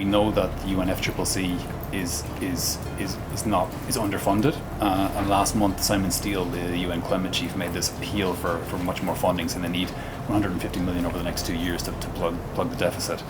We know that the UNFCCC is underfunded, and last month Simon Steele, the UN climate chief, made this appeal for much more funding, saying they need 150 million over the next 2 years to plug the deficit.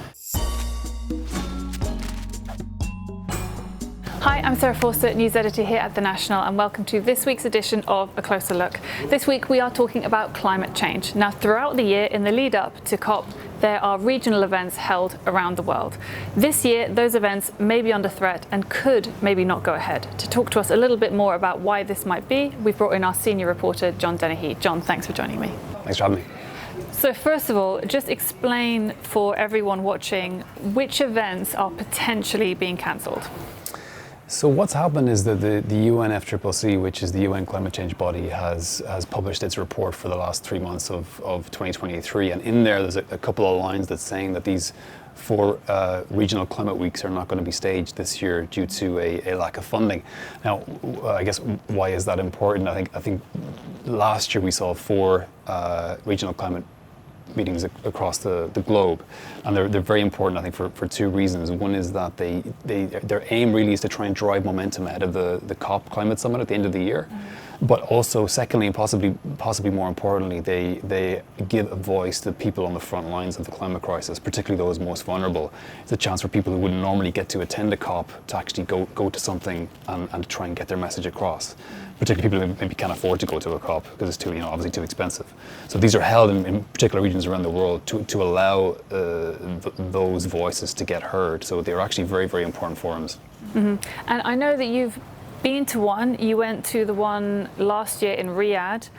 Hi, I'm Sarah Forster, news editor here at The National, and welcome to this week's edition of A Closer Look. This week we are talking about climate change. Now, throughout the year, in the lead up to COP, there are regional events held around the world. This year, those events may be under threat and could maybe not go ahead. To talk to us a little bit more about why this might be, we've brought in our senior reporter, John Dennehy. John, thanks for joining me. Thanks for having me. So first of all, just explain for everyone watching which events are potentially being cancelled. So what's happened is that the UNFCCC, which is the UN climate change body, has published its report for the last 3 months of 2023, and in there there's a couple of lines that's saying that these 4 regional climate weeks are not going to be staged this year due to a lack of funding. Now, I guess why is that important? I think last year we saw 4 regional climate meetings across the globe, and they're very important, I think, for 2 reasons. One is that their aim really is to try and drive momentum ahead of the COP climate summit at the end of the year. But also, secondly, and possibly more importantly, they give a voice to people on the front lines of the climate crisis, particularly those most vulnerable. It's a chance for people who wouldn't normally get to attend a COP to actually go to something and try and get their message across. Particularly people who maybe can't afford to go to a COP because it's obviously too expensive. So these are held in particular regions around the world to allow those voices to get heard. So they're actually very, very important forums. Mm-hmm. And I know that you've been to one. You went to the one last year in Riyadh.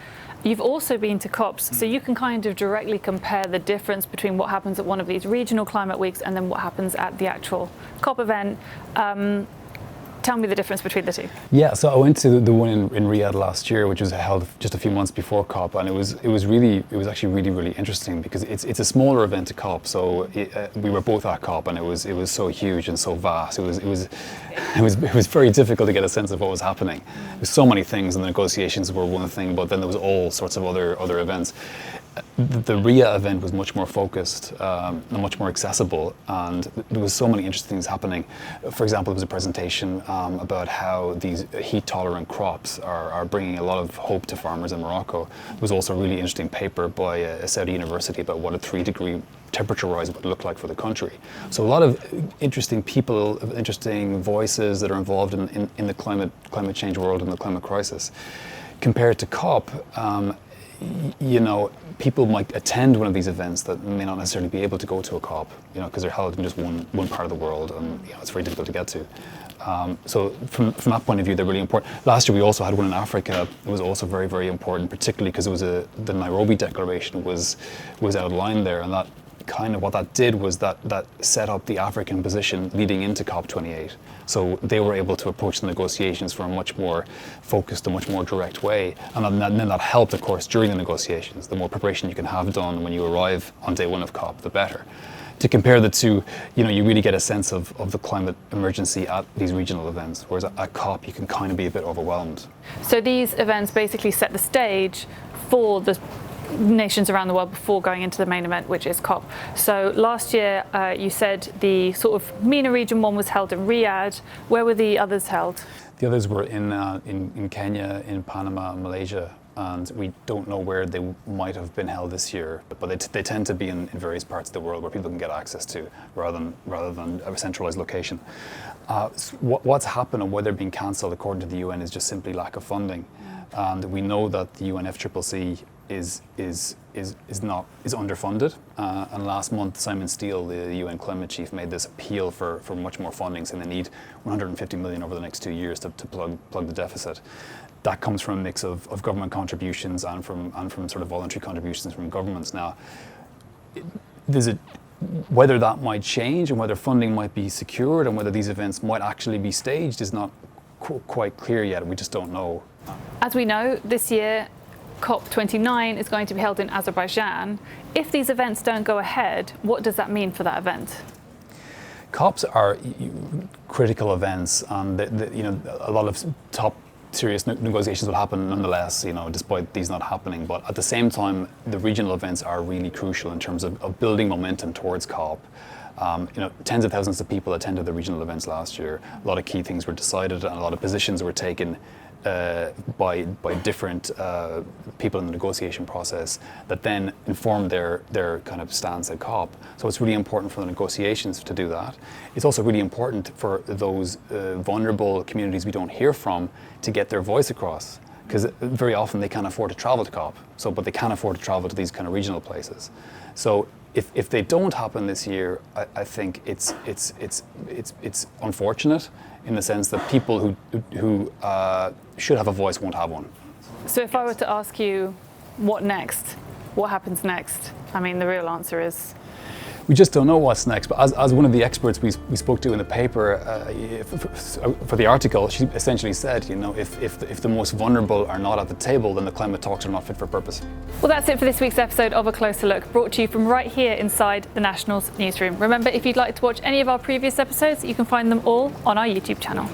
You've also been to COPs, so you can kind of directly compare the difference between what happens at one of these regional climate weeks and then what happens at the actual COP event. Tell me the difference between the 2. Yeah, so I went to the one in Riyadh last year, which was held just a few months before COP, and it was actually really interesting because it's a smaller event to COP. So we were both at COP, and it was so huge and so vast. It was very difficult to get a sense of what was happening. There's so many things, and the negotiations were one thing, but then there was all sorts of other events. The Riyadh event was much more focused and much more accessible, and there was so many interesting things happening. For example, there was a presentation about how these heat-tolerant crops are bringing a lot of hope to farmers in Morocco. There was also a really interesting paper by a Saudi university about what a 3-degree temperature rise would look like for the country. So a lot of interesting people, interesting voices that are involved in the climate change world and the climate crisis. Compared to COP, people might attend one of these events that may not necessarily be able to go to a COP, because they're held in just one part of the world, and it's very difficult to get to. So from that point of view, they're really important. Last year we also had one in Africa. It was also very, very important, particularly because it was the Nairobi Declaration was outlined there, and that kind of what that did was that set up the African position leading into COP28. So they were able to approach the negotiations from a much more focused, a much more direct way. And then that helped, of course, during the negotiations. The more preparation you can have done when you arrive on day 1 of COP, the better. To compare the 2, you really get a sense of the climate emergency at these regional events, whereas at COP you can kind of be a bit overwhelmed. So these events basically set the stage for the nations around the world before going into the main event, which is COP. So last year you said the sort of MENA region one was held in Riyadh. Where were the others held? The others were in Kenya, in Panama, and Malaysia, and we don't know where they might have been held this year, but they tend to be in various parts of the world where people can get access to, rather than a centralized location. What's happened and why they're being cancelled, according to the UN, is just simply lack of funding. And we know that the UNFCCC is underfunded, and last month Simon Steele, the UN climate chief, made this appeal for much more funding, saying they need 150 million over the next 2 years to plug the deficit. That comes from a mix of government contributions and from sort of voluntary contributions from governments. Now, whether that might change and whether funding might be secured and whether these events might actually be staged is not quite clear yet. We just don't know. As we know, this year COP29 is going to be held in Azerbaijan. If these events don't go ahead, what does that mean for that event? COPs are critical events, and a lot of top serious negotiations will happen nonetheless, despite these not happening. But at the same time, the regional events are really crucial in terms of building momentum towards COP. Tens of thousands of people attended the regional events last year. A lot of key things were decided and a lot of positions were taken by different people in the negotiation process that then informed their kind of stance at COP. So it's really important for the negotiations to do that. It's also really important for those vulnerable communities we don't hear from to get their voice across, because very often they can't afford to travel to COP. But they can afford to travel to these kind of regional places. So if they don't happen this year, I think it's unfortunate in the sense that people who should have a voice won't have one. So if I were to ask you, what next? What happens next? I mean, the real answer is we just don't know what's next. But as one of the experts we spoke to in the paper for the article, she essentially said, if the most vulnerable are not at the table, then the climate talks are not fit for purpose. Well, that's it for this week's episode of A Closer Look, brought to you from right here inside the National's newsroom. Remember, if you'd like to watch any of our previous episodes, you can find them all on our YouTube channel.